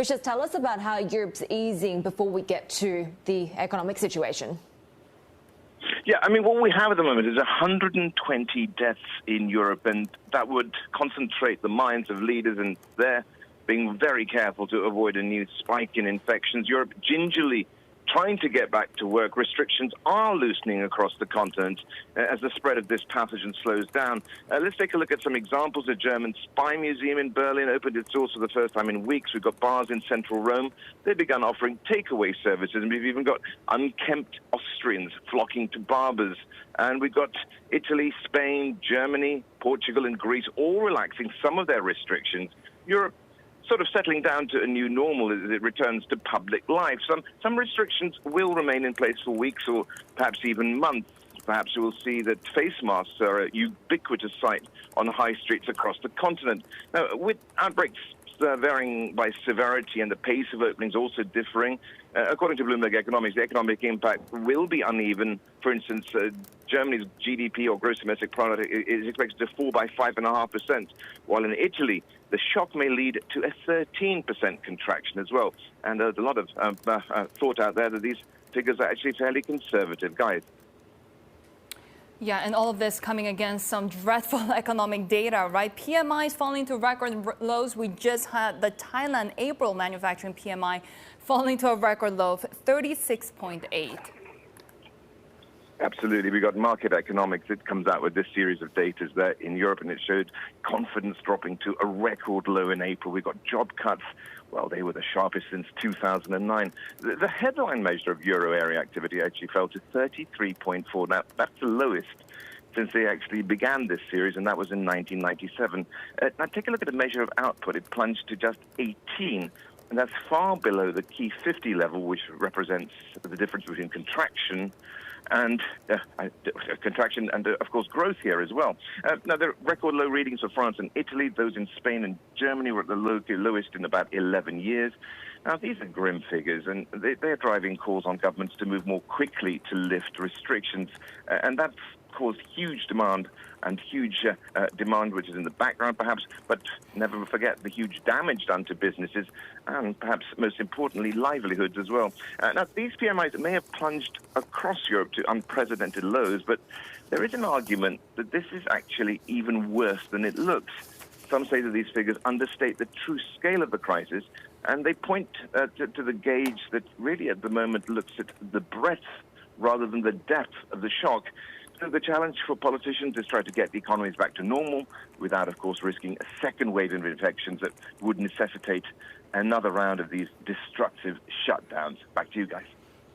Rishaad, tell us about how Europe's easing before we get to the economic situation. Yeah, I mean, what we have at the moment is 120 deaths in Europe, and that would concentrate the minds of leaders, and they're being very careful to avoid a new spike in infections. Europe gingerly trying to get back to work. Restrictions are loosening across the continent as the spread of this pathogen slows down. Let's take a look at some examples. A German spy museum in Berlin opened its doors for the first time in weeks. We've got bars in central Rome. They began offering takeaway services, and we've even got unkempt Austrians flocking to barbers. And we've got Italy, Spain, Germany, Portugal, and Greece all relaxing some of their restrictions. Europe sort of settling down to a new normal as it returns to public life. Some restrictions will remain in place for weeks or perhaps even months. Perhaps we'll see that face masks are a ubiquitous sight on high streets across the continent. Now, with outbreaks varying by severity and the pace of openings also differing, according to Bloomberg Economies, the economic impact will be uneven. For instance, Germany's GDP, or gross domestic product, is expected to fall by 5.5%, while in Italy, the shock may lead to a 13% contraction as well. And there's a lot of thought out there that these figures are actually fairly conservative, guys. Yeah, and all of this coming against some dreadful economic data, right? PMI is falling to record lows. We just had the Thailand April manufacturing PMI falling to a record low of 36.8. Absolutely. We got Market Economics. It comes out with this series of data there in Europe, and it showed confidence dropping to a record low in April. We got job cuts. Well, they were the sharpest since 2009. The headline measure of euro area activity actually fell to 33.4. Now, that's the lowest since they actually began this series, and that was in 1997. Now, take a look at the measure of output. It plunged to just 18. And that's far below the key 50 level, which represents the difference between contraction and of course, growth here as well. Now, there are record low readings for France and Italy. Those in Spain and Germany were at the lowest in about 11 years. Now, these are grim figures, and they're driving calls on governments to move more quickly to lift restrictions. And that's caused huge demand, and huge demand which is in the background perhaps, but never forget the huge damage done to businesses and perhaps most importantly livelihoods as well. Now, these PMIs may have plunged across Europe to unprecedented lows, but there is an argument that this is actually even worse than it looks. Some say that these figures understate the true scale of the crisis, and they point to the gauge that really at the moment looks at the breadth rather than the depth of the shock. So the challenge for politicians is try to get the economies back to normal without, of course, risking a second wave of infections that would necessitate another round of these destructive shutdowns. Back to you guys.